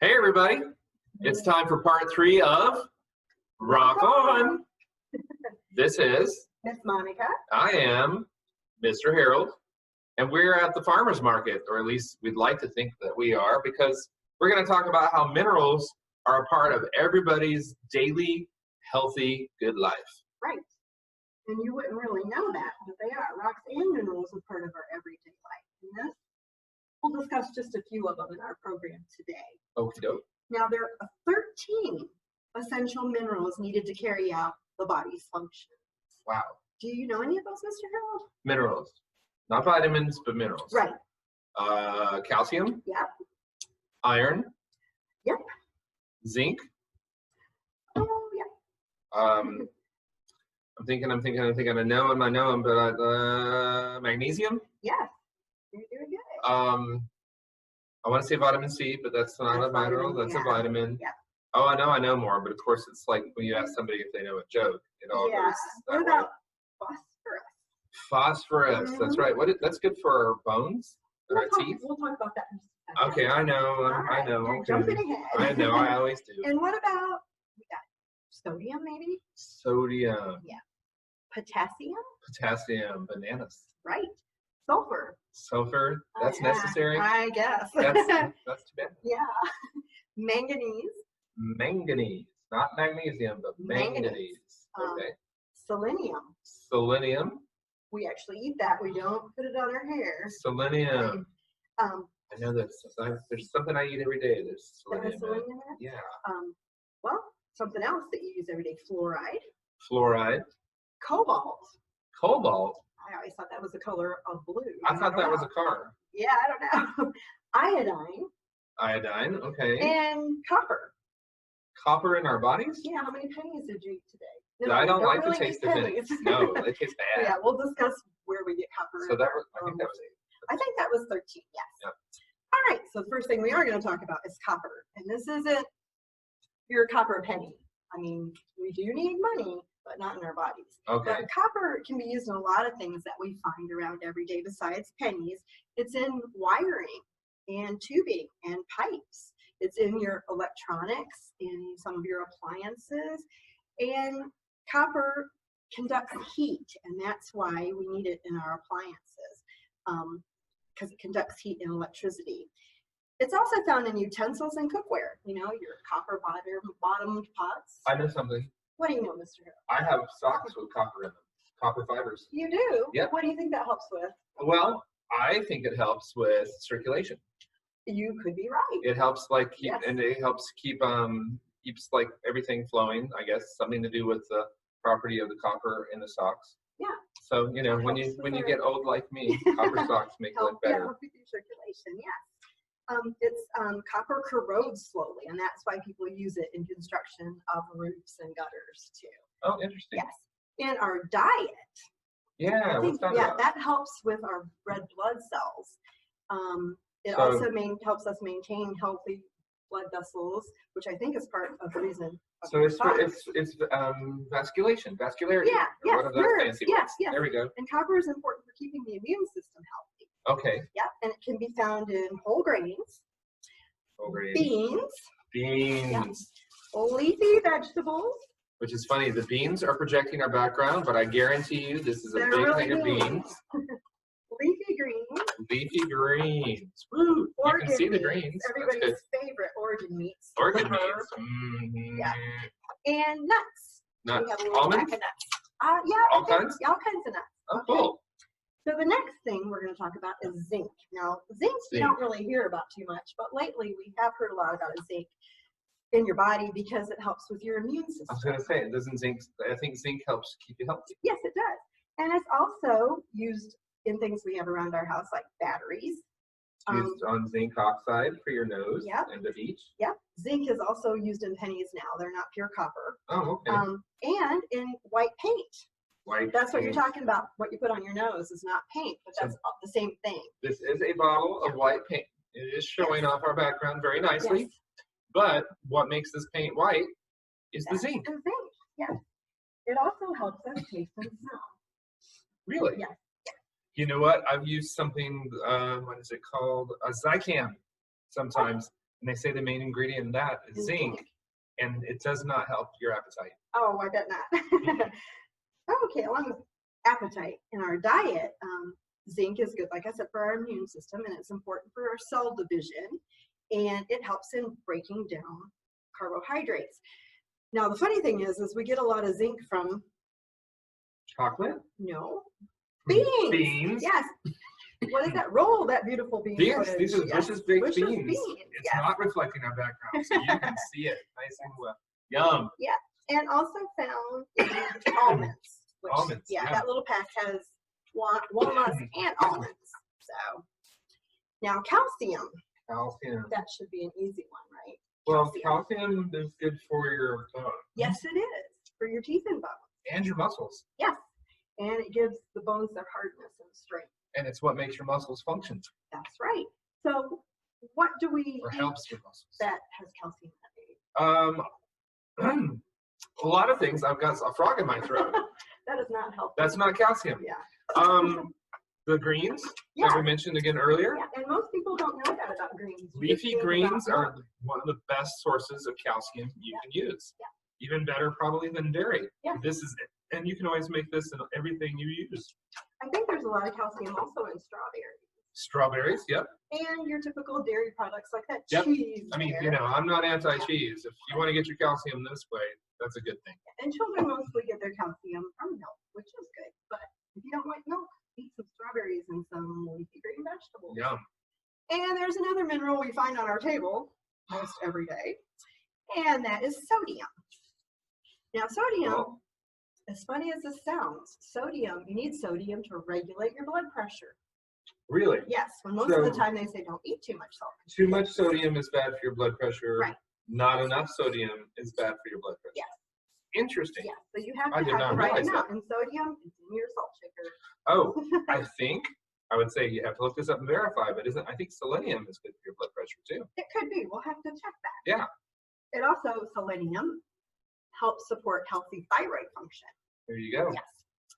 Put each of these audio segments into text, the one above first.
Hey everybody, it's time for part 3 of Rock On. This is Miss Monica. I am Mr. Harold, and we're at the farmer's market, or at least we'd like to think that we are, because we're going to talk about how minerals are a part of everybody's daily, healthy, good life. Right. And you wouldn't really know that, but they are. Rocks and minerals are part of our everyday life. And we'll discuss just a few of them in our program today. Okie doke. Now, there are 13 essential minerals needed to carry out the body's functions. Wow. Do you know any of those, Mr. Harold? Minerals. Not vitamins, but minerals. Right. Calcium. Yep. Iron. Yep. Zinc. Oh, yeah. I'm thinking, I know them, but magnesium? Yes. You're doing good. I want to say vitamin C, but that's not a mineral, that's a vitamin. Yeah. Oh, I know more, but of course it's like when you ask somebody if they know a joke, it all goes What that about way. phosphorus? Phosphorus, that's right. That's good for our bones and our teeth? We'll talk about that in just a second. Okay, I know. You're Okay. jumping ahead. I know, I always do. And what about, we got sodium maybe? Sodium. Yeah. Potassium? Potassium, bananas. Right. Sulfur. Sulfur, that's necessary? I guess. That's too bad. Yeah. Manganese. Manganese, not magnesium, but manganese. Okay. Selenium. Selenium. We actually eat that. We don't put it on our hair. Selenium. I know that there's something I eat every day. There's selenium. Selenium in it? Yeah. Well, something else that you use every day, fluoride. Fluoride. Cobalt. Cobalt. I always thought that was the color of blue. I thought that was a car. Yeah, I don't know. Iodine. Iodine, okay. And copper. Copper in our bodies? Yeah, how many pennies did you eat today? No, I don't like really the taste of pennies. No, they taste bad. Yeah, we'll discuss where we get copper. So that was, I think that was 8. I think that was 13, yes. Yep. All right, so the first thing we are going to talk about is copper. And this isn't your copper penny. I mean, we do need money, but not in our bodies. Okay. But copper can be used in a lot of things that we find around every day besides pennies. It's in wiring and tubing and pipes. It's in your electronics, in some of your appliances. And copper conducts heat, and that's why we need it in our appliances, because it conducts heat and electricity. It's also found in utensils and cookware, you know, your copper bottomed pots. I know something. What do you know, Mr. Harold? I have socks with copper in them. Copper fibers. You do? Yep. What do you think that helps with? Well, I think it helps with circulation. You could be right. It helps like keep, Yes. and it helps keep keeps like everything flowing. I guess something to do with the property of the copper in the socks. Yeah. So you know, when you get old like me, copper socks make life better. Help with your circulation. Yes. Copper corrodes slowly, and that's why people use it in construction of roofs and gutters too. Oh, interesting. Yes. In our diet. Yeah. What's that about? That helps with our red blood cells. It also helps us maintain healthy blood vessels, which I think is part of the reason. So it's vasculation, vascularity. Yeah, yes, One of those fancy yes, words. yes. There we go. And copper is important for keeping the immune system healthy. Okay. Yeah, and it can be found in whole grains, Whole grains. beans, Beans. leafy vegetables. Which is funny. The beans are projecting our background, but I guarantee you this is a big thing of beans. Leafy greens. Leafy greens. Woo! You can see the greens. Everybody's favorite organ meats. Organ liver, meats. Mm-hmm. Yeah. And nuts. Nuts. We have a little Almonds? pack of nuts. Yeah. All kinds? All kinds of nuts. Oh, Okay. cool. So the next thing we're going to talk about is zinc. Now, zinc you don't really hear about too much, but lately we have heard a lot about zinc in your body because it helps with your immune system. I was going to say, doesn't zinc, I think zinc helps keep you healthy. Yes, it does. And it's also used in things we have around our house, like batteries. Used on zinc oxide for your nose and the beach. Yeah, zinc is also used in pennies now. They're not pure copper. Oh, okay. And in white paint. White That's what paint. you're talking about. What you put on your nose is not paint, but that's the same thing. This is a bottle of white paint. It is showing off our background very nicely. Yes. But what makes this paint white is the zinc. The zinc, yes. It also helps us taste and smell. Really? Yes. You know what? I've used something, what is it called? A Zicam sometimes. And they say the main ingredient in that is zinc, and it does not help your appetite. Oh, I bet not. Okay, along with appetite in our diet, zinc is good, like I said, for our immune system, and it's important for our cell division, and it helps in breaking down carbohydrates. Now, the funny thing is we get a lot of zinc from Chocolate? no beans. Beans. Yes. What is that? Roll that beautiful bean. Yes, footage. these are delicious baked Delicious beans. It's yes. not reflecting our background, so you can see it nice and well. Yum. Yeah, and also found in almonds. Which, Almonds. Yeah, that little pack has walnuts and almonds. So now calcium. Calcium. That should be an easy one, right? Well, calcium is good for your bones. Yes, it is for your teeth and bones. And your muscles. Yes, and it gives the bones their hardness and strength. And it's what makes your muscles function. That's right. So, what do we Or eat helps your muscles. that has calcium in it? A lot of things. I've got a frog in my throat. That is not helpful. That's not calcium. Yeah. The greens that we mentioned again earlier. Yeah, and most people don't know that about greens. Leafy greens are one of the best sources of calcium you can use. Yeah. Even better probably than dairy. Yeah. This is, and you can always make this in everything you use. I think there's a lot of calcium also in strawberries. Strawberries, yep. And your typical dairy products like that cheese. I mean, you know, I'm not anti-cheese. If you want to get your calcium this way, that's a good thing. And children mostly get their calcium from milk, which is good. But if you don't like milk, eat some strawberries and some leafy green vegetables. Yum. And there's another mineral we find on our table most every day, and that is sodium. Now, sodium, as funny as this sounds, you need sodium to regulate your blood pressure. Really? Yes, when most of the time they say don't eat too much salt. Too much sodium is bad for your blood pressure. Right. Not enough sodium is bad for your blood pressure. Yes. Interesting. Yeah, so you have I to did have not the right realize amount, and sodium is in your salt shaker. Oh, I think I would say you have to look this up and verify, but I think selenium is good for your blood pressure too. It could be. We'll have to check that. Yeah. It also, selenium helps support healthy thyroid function. There you go. Yes.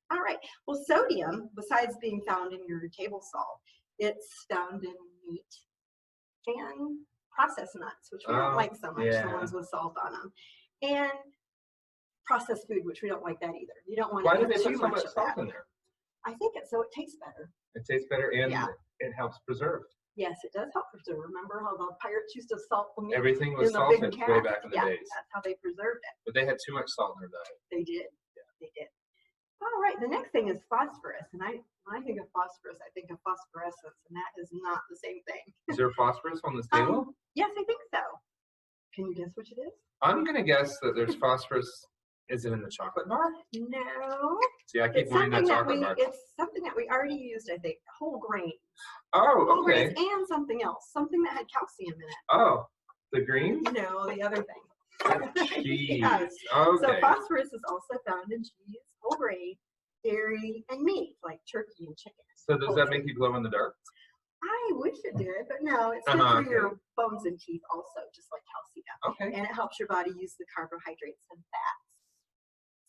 All right. Well, sodium, besides being found in your table salt, it's found in meat and processed nuts, which we don't like so much, the ones with salt on them, and processed food, which we don't like that either. You don't want to eat too much of that. In there? I think it's so it tastes better. It tastes better, and it helps preserve. Yes, it does help preserve. Remember how the pirates used to salt the meat? Everything was salted way back in the days. That's how they preserved it. But they had too much salt in their diet. They did. Yeah. They did. All right. The next thing is phosphorus, and when I think of phosphorus, I think of phosphorescence, and that is not the same thing. Is there phosphorus on this table? Yes, I think so. Can you guess which it is? I'm gonna guess that there's phosphorus. Is it in the chocolate bar? No. See, I keep wanting that chocolate bar. It's something that we already used, I think. Whole grain. Oh, Whole okay. grains and something else. Something that had calcium in it. Oh, the greens? No, the other thing. Cheese. Yes. Okay. So phosphorus is also found in cheese, whole grain, dairy, and meat, like turkey and chicken. So does that make you glow in the dark? I wish it did, but no, it's good for your bones and teeth also, just like calcium. Okay. And it helps your body use the carbohydrates and fats,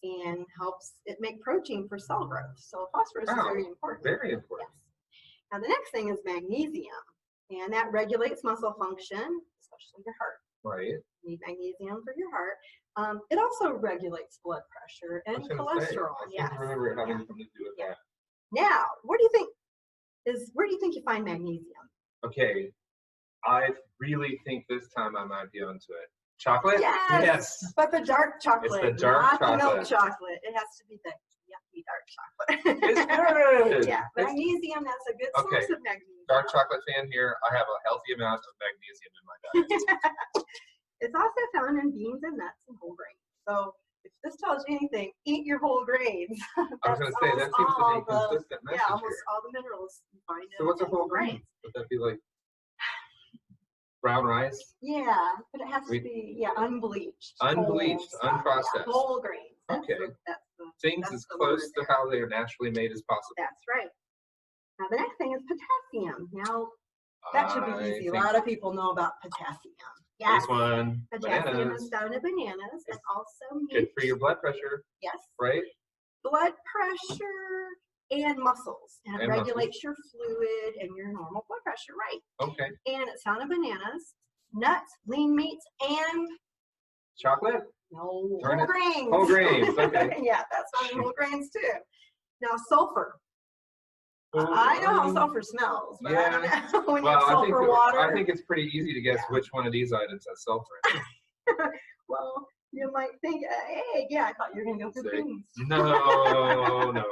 and helps it make protein for cell growth. So phosphorus is very important. Very important. Yes. Now the next thing is magnesium, and that regulates muscle function, especially your heart. Right. You need magnesium for your heart. It also regulates blood pressure and cholesterol. I remember it having something to do with that. Now, where do you think you find magnesium? Okay, I really think this time I might be onto it. Chocolate? Yes. But the dark chocolate, it's the dark not the milk chocolate. It has to be the yucky dark chocolate. It's good. Yeah, magnesium, that's a good source of magnesium. Dark chocolate fan here. I have a healthy amount of magnesium in my diet. It's also found in beans and nuts and whole grains. So if this tells you anything, eat your whole grains. I was going to say, that seems to be a consistent message. Yeah, almost all the minerals you find in. So what's a whole grain? Would that be like brown rice? Yeah, but it has to be unbleached. Unbleached, unprocessed. Yeah, whole grains. Okay. Things as close to how they are naturally made as possible. That's right. Now the next thing is potassium. Now that should be easy. A lot of people know about potassium. Yes. This one. Potassium is found in bananas and also meat. Good for your blood pressure. Yes. Right? Blood pressure and muscles. And it regulates your fluid and your normal blood pressure, right? Okay. And it's found in bananas, nuts, lean meats, and Chocolate? whole Darn it. grains. Whole grains, okay. Yeah, that's on whole grains too. Now sulfur. I know how sulfur smells, but I don't know when you have sulfur water. I think it's pretty easy to guess which one of these items has sulfur in it. Well, you might think, hey, yeah, I thought you were going to go for beans. No, no.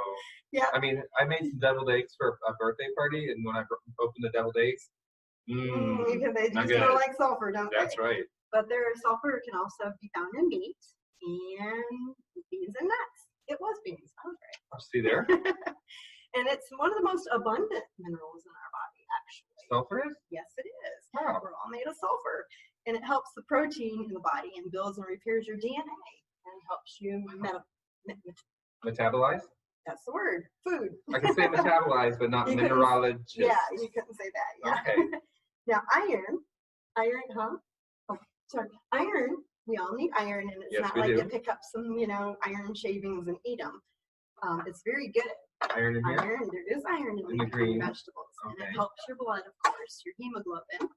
Yeah. I mean, I made some deviled eggs for a birthday party, and when I opened the deviled eggs, Because they do smell like sulfur, don't they? That's right. But their sulfur can also be found in meat and beans and nuts. It was beans. I was right. I'll see there. And it's one of the most abundant minerals in our body, actually. Sulfur is? Yes, it is. Wow. We're all made of sulfur. And it helps the protein in the body and builds and repairs your DNA and helps you Metabolize? That's the word. Food. I can say metabolize, but not mineralogist. Yeah, you couldn't say that. Yeah. Okay. Now, iron, huh? Oh, sorry. Iron, we all need iron, and it's not like you pick up some, iron shavings and eat them. It's very good. Iron in here? Iron, there is iron in the green vegetables. Okay. And it helps your blood, of course, your hemoglobin.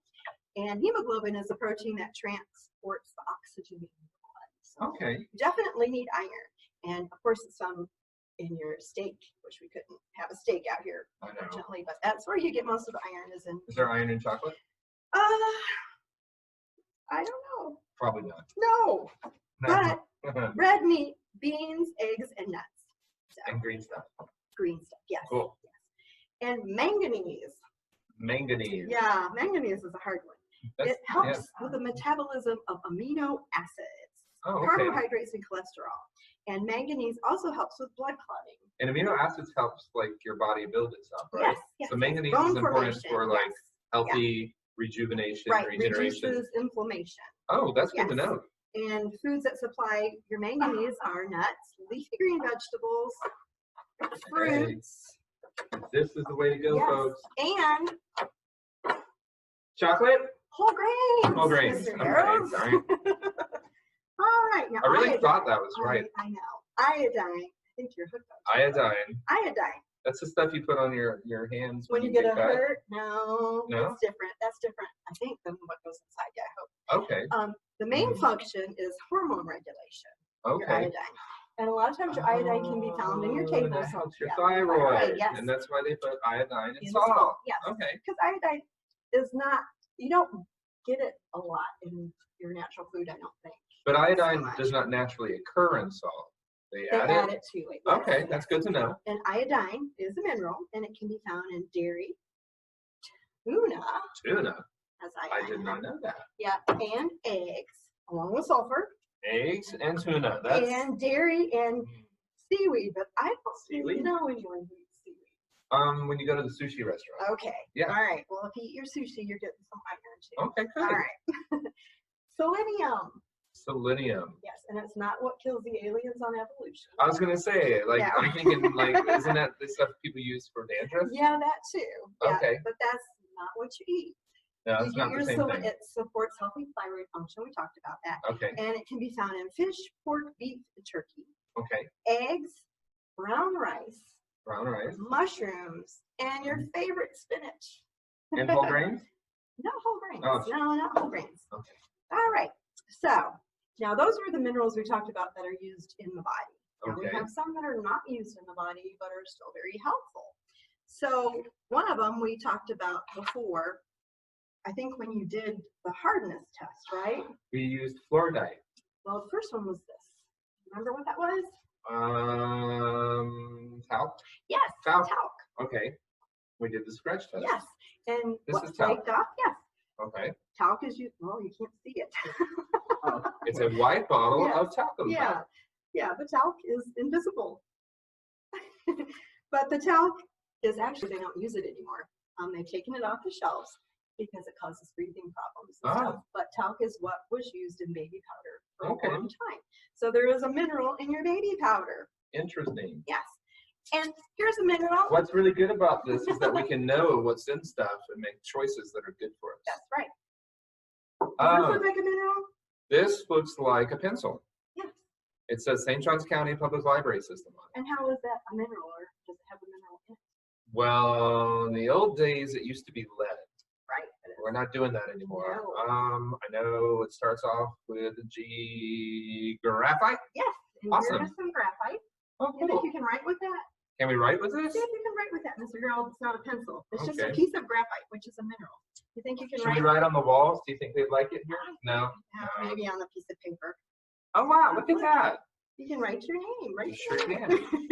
And hemoglobin is a protein that transports the oxygen in your blood. So you definitely need iron. And of course, it's found in your steak, which we couldn't have a steak out here, unfortunately. But that's where you get most of the iron is in. Is there iron in chocolate? I don't know. Probably not. No. But red meat, beans, eggs, and nuts. So, and green stuff. Green stuff, yes. Cool. Yes. And manganese. Manganese. Yeah, manganese is a hard one. It helps with the metabolism of amino acids, carbohydrates, and cholesterol. And manganese also helps with blood clotting. And amino acids helps like your body build itself, right? Yes. So manganese is important for like healthy rejuvenation, regeneration. Reduces inflammation. Oh, that's good to know. And foods that supply your manganese are nuts, leafy green vegetables, fruits. This is the way to go, folks. And chocolate? Whole grains. Whole grains. Okay, sorry. All right. Now, I really thought that was right. I know. Iodine. I think you're hooked on. Iodine. That's the stuff you put on your hands when you get a hurt. No. That's different. That's different, I think, than what goes inside you, I hope. Okay. The main function is hormone regulation. Your iodine. And a lot of times your iodine can be found in your table salt. Helps your thyroid. Yes. And that's why they put iodine in salt. Yes. Okay. Because iodine is not, you don't get it a lot in your natural food, I don't think. But iodine does not naturally occur in salt. They add it to it. Yes. Okay, that's good to know. And iodine is a mineral, and it can be found in dairy, tuna. Has iodine. I did not know that. Yeah, and eggs, along with sulfur. Eggs and tuna. And dairy and seaweed, but I don't know anyone who eats seaweed. When you go to the sushi restaurant. Okay. Yeah. All right. Well, if you eat your sushi, you're getting some iron too. Okay, good. All right. Selenium. Selenium. Yes, and it's not what kills the aliens on Evolution. I was gonna say, I'm thinking, isn't that the stuff people use for dandruff? Yeah, that too. Yeah, okay. But that's not what you eat. No, it's not the same thing. It supports healthy thyroid function. We talked about that. Okay. And it can be found in fish, pork, beef, and turkey. Okay. Eggs, brown rice, mushrooms, and your favorite spinach. And whole grains? No whole grains. Oh. No, not whole grains. Okay. All right. So now those are the minerals we talked about that are used in the body. Now, we have some that are not used in the body but are still very helpful. So one of them we talked about before, I think when you did the hardness test, right? We used fluoride. Well, the first one was this. Remember what that was? Talc? Yes, talc. Okay. We did the scratch test. Yes. And this what is talc. flaked off? Yes. Okay. Talc is you can't see it. It's a white bottle of talcum. Yeah, the talc is invisible. But the talc is actually, they don't use it anymore. They've taken it off the shelves because it causes breathing problems and stuff. But talc is what was used in baby powder for a long time. So there is a mineral in your baby powder. Interesting. Yes. And here's a mineral. What's really good about this is that we can know what's in stuff and make choices that are good for us. That's right. Does this look like a mineral? This looks like a pencil. Yes. It says St. Johns County Public Library System on it. And how is that a mineral, or does it have a mineral in it? Well, in the old days, it used to be lead. we're not doing that anymore. No. I know it starts off with graphite. Yes. And Awesome. here's some graphite. Oh, You think cool. you can write with that? Can we write with this? See if you can write with that, Mr. Harold. It's not a pencil. It's just a Okay. piece of graphite, which is a mineral. You think you can Should write? we write on the walls? Do you think they'd like it here? No. Maybe on a piece of paper. Oh wow! Look at that. You can write your name. Write You your sure name. can.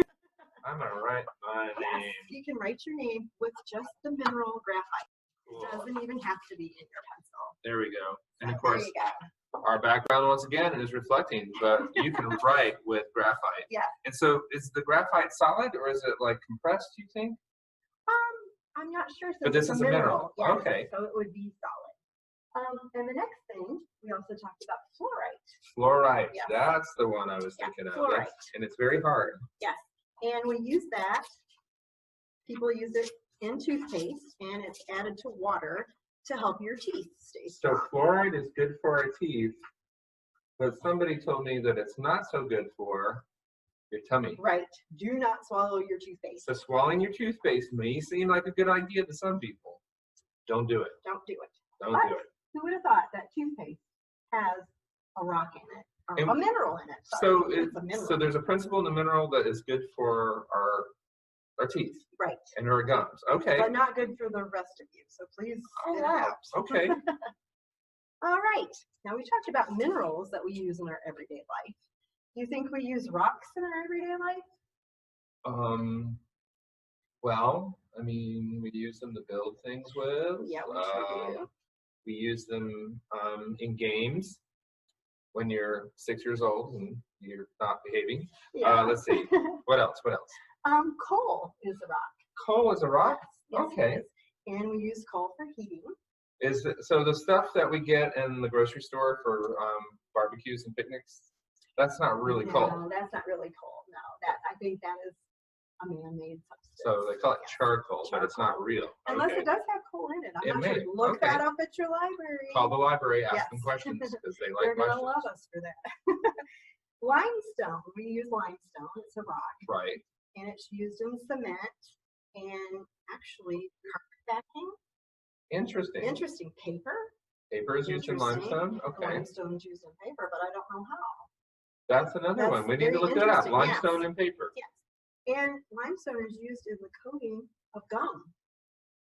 I'm gonna write my Yes, name. you can write your name with just the mineral graphite. Cool. It doesn't even have to be in your pencil. There we go. And of There course, you go. our background once again is reflecting, but you can write with graphite. Yeah. And so, is the graphite solid or is it like compressed? Do you think? I'm not sure. But this it's is a mineral. Yes, Okay. So it would be solid. And the next thing, we also talked about fluorite. Fluorite. Yes. That's the one I was Yeah, thinking of. fluorite. And it's very hard. Yes. And we use that. People use it in toothpaste, and it's added to water to help your teeth stay So strong. fluoride is good for our teeth, but somebody told me that it's not so good for your tummy. Right. Do not swallow your toothpaste. So swallowing your toothpaste may seem like a good idea to some people. Don't do it. Don't do it. Don't But do it. who would have thought that toothpaste has a rock in it, or And a mineral in it? So Sorry, it's a mineral. so there's a principle in the mineral that is good for our teeth Right. and our gums. Okay. But not good for the rest of you. So please. Oh, it wow. helps. Okay. All right. Now we talked about minerals that we use in our everyday life. Do you think we use rocks in our everyday life? Well, I mean, we use them to build things with. Yeah, we sure do. We use them in games when you're 6 years old and you're not behaving. Yeah. Let's see. What else? What else? Coal is a rock. Coal is a rock? Yes, Okay. it is. And we use coal for heating. Is it, so the stuff that we get in the grocery store for barbecues and picnics, that's not really coal. No, that's not really coal. No, I think that is a man-made substance. So they call it Yes. charcoal, but it's not Charcoal. real. Unless Okay. it does have coal in it. I'm It not may. sure. Look Okay. that up at your library. Call the library, ask Yes. them questions because they They're like gonna questions. love us for that. Limestone. We use limestone. It's a rock, Right. and it's used in cement and actually carpet backing. Interesting. Interesting. Paper. Paper is used in Interesting. limestone. Okay. Limestone is used in paper, but I don't know how. That's another That's one. We need to very look that up. interesting, yes. Limestone and paper. Yes. And limestone is used in the coating of gum.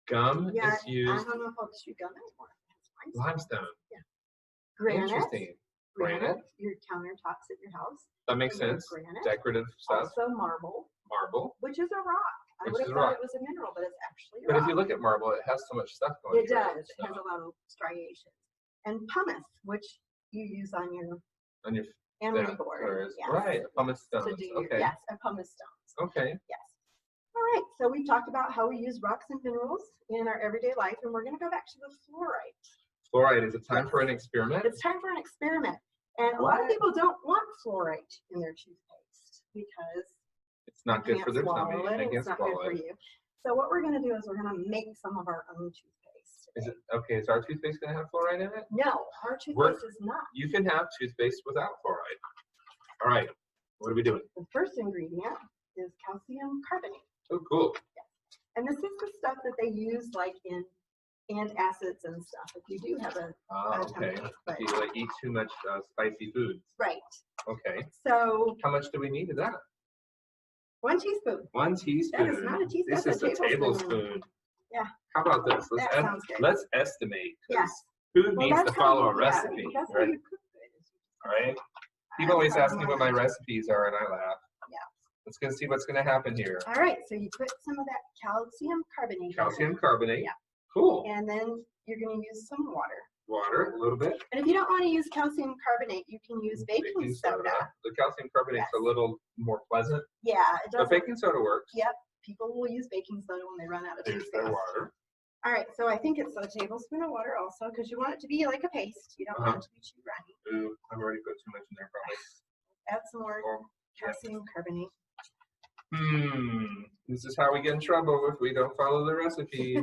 Gum Yeah, is I used don't know if I'll chew gum anymore. It's limestone. Granite. Interesting. Granite. Your countertops at your house. That makes are made of sense. Granite. Decorative stuff. Also marble, Marble. which is a rock. I Which would is have a thought rock. it was a mineral, but it's actually a But rock. if you look at marble, it has so much stuff going It through does. It so has a lot of striations. And pumice, which you use on your on your emery board. doors. Yes. Right. Pumice To stones. do your, Okay. yes, and pumice stones. Okay. Yes. All right. So we've talked about how we use rocks and minerals in our everyday life, and we're going to go back to the fluorite. Fluoride. Is it time for an experiment? It's time for an experiment. And a lot of What? people don't want fluorite in their toothpaste because It's not you good for can't their swallow tummy. it, And they and can't it's not good swallow for it. you. So what we're going to do is we're going to make some of our own toothpaste. Is it okay? Is our toothpaste going to have fluoride in it? No, our toothpaste is not. You can have toothpaste without fluoride. All right. What are we doing? The first ingredient is calcium carbonate. Oh, cool. And this is the stuff that they use like in antacids and stuff. If you do have a Okay. but- If you like eat too much spicy foods. right. Okay. So How much do we need of that? 1 teaspoon. 1 teaspoon. That is not a teaspoon. This That's is a a tablespoon. tablespoon. Yeah. How about this? That sounds good. Let's estimate. 'cause Yes. Food Well, needs to that's how follow a you- yeah, recipe, that's how right? you cook it. All right. People That's always how ask you me want what my it. recipes are, and I laugh. Yeah. Let's go see what's going to happen here. All right, so you put some of that calcium carbonate in. Calcium carbonate. Yeah. Cool. And then you're going to use some water. Water, a little bit. And if you don't want to use calcium carbonate, you can use baking soda. The calcium carbonate's a Yes. little more pleasant, Yeah, it but does. baking soda works. Yep, people will use baking soda when they run out of There's their toothpaste. water. All right, so I think it's a tablespoon of water also because you want it to be like a paste. You don't want it to be too runny. Ooh, I've already put too much in there, probably. Add some more Oh, yeah. calcium carbonate. This is how we get in trouble if we don't follow the recipe.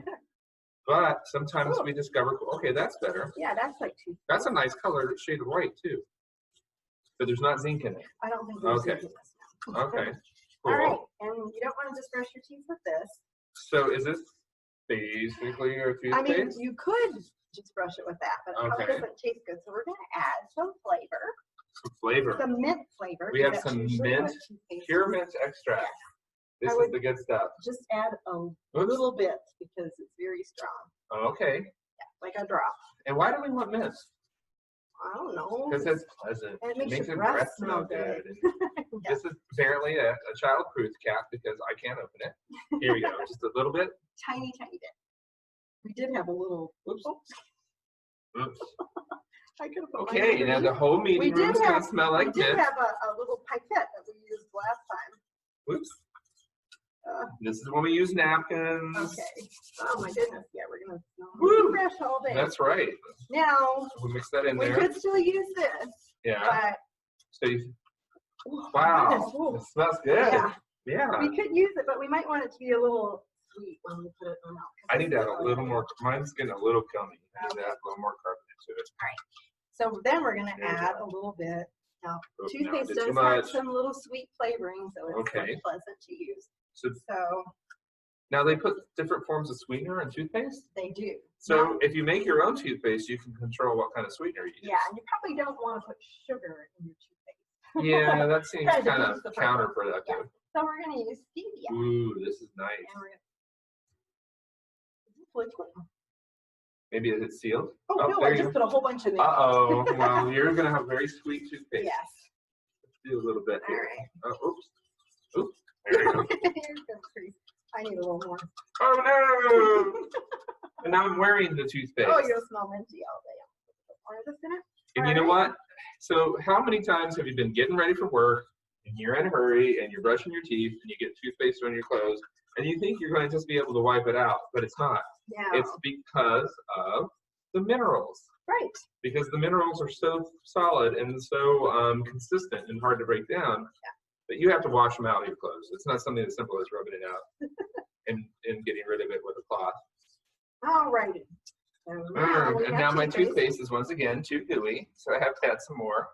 But sometimes Cool. we discover, okay, that's better. Yeah, that's like 2. That's a nice color shade of white too. But there's not zinc in it. I don't think there's Okay. zinc in this now. Okay. All right, Cool. and you don't want to just brush your teeth with this. So is this basically your toothpaste. I mean, you could just brush it with that, but it probably Okay. doesn't taste good. So we're going to add some flavor, Some flavor. some mint flavor. We have That's some usually mint, what toothpaste pure is. mint extract. I This is would the good stuff. Just add a little bit because it's very strong. Okay. Yeah, like a drop. And why do we want mint? I don't know. Because it's pleasant. It makes your your breath smell good. Yeah. This is apparently a child-proof cap because I can't open it. Here we go. Just a little bit. Tiny, tiny bit. We did have a little. Oops. Oops. I could have put mine Okay, now underneath. the whole meeting room is going to smell like We did mint. have a little pipette that we used last time. Oops. This is when we use napkins. Okay. Oh my goodness. Yeah, we're gonna Woo! smell fresh all day. That's right. Now We'll mix that in we there. could still use this, Yeah. but So you, oh, wow, goodness, whoa. it smells good. Yeah, Yeah. we could use it, but we might want it to be a little sweet when we put it in our mouth. I need to add a little more. Mine's getting a little gummy. I need to add a little more carbonate to it. So then we're gonna There you add go. a little bit. Now, Oh, no, toothpaste it's does too have much. some little sweet flavoring, so it's Okay. pleasant to use. So So now they put different forms of sweetener in toothpaste. they do. So if you make your own toothpaste, you can control what kind of sweetener you use. Yeah, and you probably don't want to put sugar in your toothpaste. Yeah, that seems Kinda kind defeats of the purpose. counterproductive. Yeah. So we're gonna use stevia. Ooh, this is nice. And we're gonna. Is this liquid? Maybe it's sealed. Oh, no, there I you just put a whole bunch in there. Uh-oh. Well, you're going to have very sweet toothpaste. Yes. Let's do a little bit All here. right. Oops. Oops. There you go. I need a little more. Oh, no. And now I'm wearing the toothpaste. Oh, you'll smell minty all day. More of this in it? And you know what? So how many times have you been getting ready for work and you're in a hurry and you're brushing your teeth and you get toothpaste on your clothes and you think you're going to just be able to wipe it out, but it's not. Yeah. It's because of the minerals. Right. Because the minerals are so solid and so consistent and hard to break down that you have to wash them out of your clothes. It's not something as simple as rubbing it out and getting rid of it with a cloth. All righty. So now we And have now my toothpaste is once again too gooey, so I have to add some more.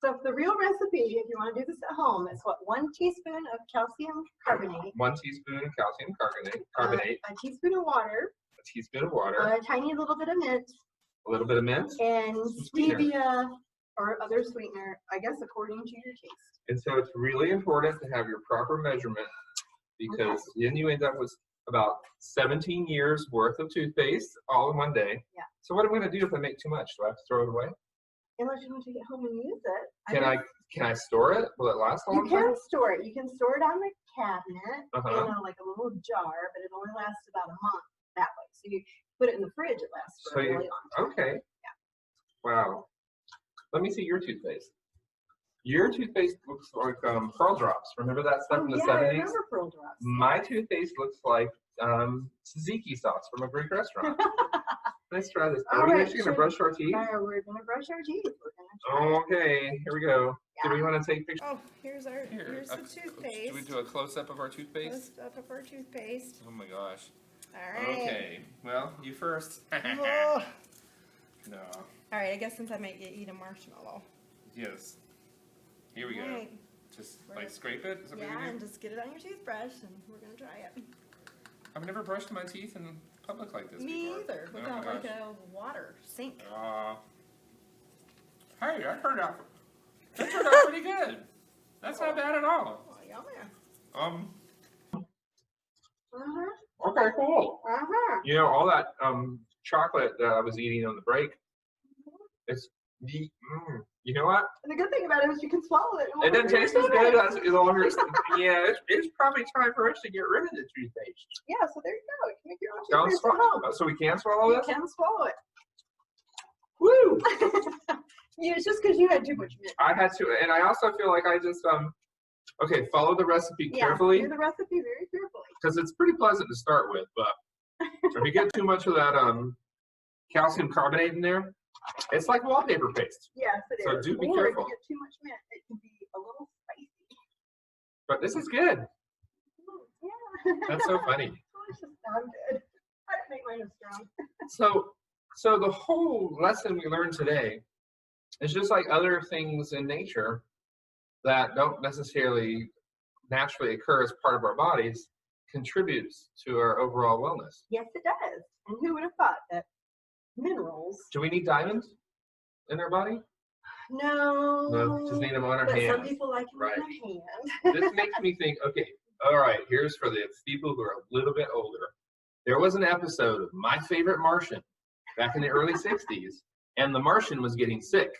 So the real recipe, if you want to do this at home, is 1 teaspoon of calcium carbonate, 1 teaspoon calcium carbonate, a teaspoon of water, a teaspoon of water, a tiny little bit of mint, a little bit of mint. and sweetener. stevia or other sweetener, I guess according to your taste. And so it's really important to have your proper measurement because then you end up with about 17 years worth of toothpaste all in one day. Yeah. So what am I going to do if I make too much? Do I have to throw it away? Unless you want to take it home and use it. Can I store it? Will it last a You long time? can store it. You can store it on the cabinet Uh-huh. in like a little jar, but it only lasts about a month that way. So you put it in the fridge, it lasts for So a you- really long time. Okay. Wow. Let me see your toothpaste. Your toothpaste looks like pearl drops. Remember that stuff in the I 70s? remember pearl drops. My toothpaste looks like tzatziki sauce from a Greek restaurant. Let's try this. All Are we right, actually going to brush our teeth? We're gonna brush our teeth. We're gonna try. Okay, here we go. Do we want to take pictures? Oh, here's the toothpaste. Do we do a close-up of our toothpaste? Close up of our toothpaste. Oh my gosh. All right. Okay, well, you first. Oh. No. All right, I guess since I make you eat a marshmallow. Yes. Here we go. All right. Just like scrape it? Is that what Yeah, we and do? just get it on your toothbrush, and we're gonna try it. I've never brushed my teeth in public like this Me before. either. Oh my Without like gosh. a water sink. Hey, that turned out pretty good. That's not bad at all. Oh, yummy. Okay, cool. You know, all that chocolate that I was eating on the break, it's the, you know what? And the good thing about it is you can swallow it. It doesn't taste as good as the longer it's, yeah, it's probably time for us to get rid of the toothpaste. Yeah, so there you go. You can make your own Don't toothpaste at swallow, home. so we can swallow You this? can swallow it. Woo! Yeah, it's just because you had too much mint. I had to, and I also feel like I just, okay, follow the recipe Yeah, carefully, do the recipe very carefully. because it's pretty pleasant to start with, but if you get too much of that calcium carbonate in there, it's like wallpaper paste. Yes, it is. So do be Or careful. if you get too much mint, it can be a little spicy. But this is good. Yeah. That's so funny. Delicious. No, I'm good. I didn't make mine as strong. So the whole lesson we learned today is just like other things in nature that don't necessarily naturally occur as part of our bodies contributes to our overall wellness. Yes, it does. And who would have thought that minerals? Do we need diamonds in our body? No. No, just need them on our But some hands. people like them Right. on their hand. This makes me think, okay, all right, here's for the people who are a little bit older. There was an episode of My Favorite Martian back in the early 60s, and the Martian was getting sick,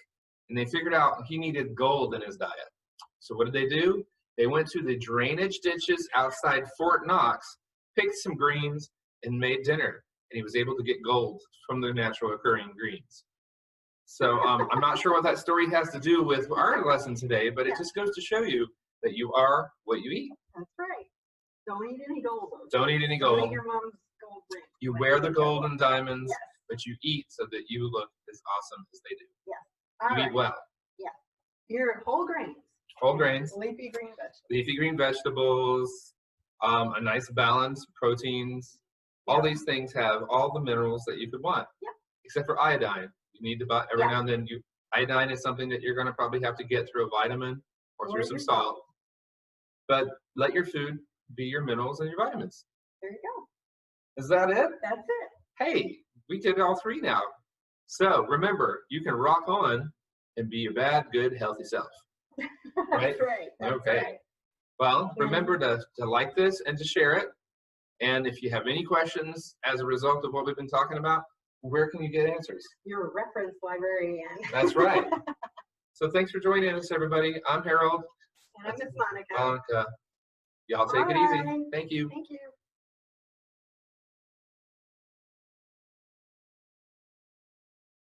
and they figured out he needed gold in his diet. So what did they do? They went to the drainage ditches outside Fort Knox, picked some greens, and made dinner, and he was able to get gold from the natural occurring greens. So I'm not sure what that story has to do with our lesson today, but it just goes to show you that you are what you eat. That's right. Don't eat any gold. Don't eat any Don't gold. eat your mom's gold ring. You wear the gold and diamonds, Yes. but you eat so that you look as awesome as they do. All You right. eat well. Your whole grains. Whole grains, Leafy green vegetables. leafy green vegetables, a nice balance, proteins. All Yep. these things have all the minerals that you could want, Yep. except for iodine. You need to buy every Yeah. now and then. Iodine is something that you're going to probably have to get through a vitamin or through some salt. But let your food be your minerals and your vitamins. There you go. Is that it? That's it. Hey, we did all three now. So remember, you can rock on and be your bad, good, healthy self. Right? That's right. That's Okay. right. Well, remember to like this and to share it. And if you have any questions as a result of what we've been talking about, where can you get answers? You're a reference librarian. That's right. So thanks for joining us, everybody. I'm Harold. And I'm Miss Monica. Monica. Y'all take it easy. Bye. Thank you. Thank you.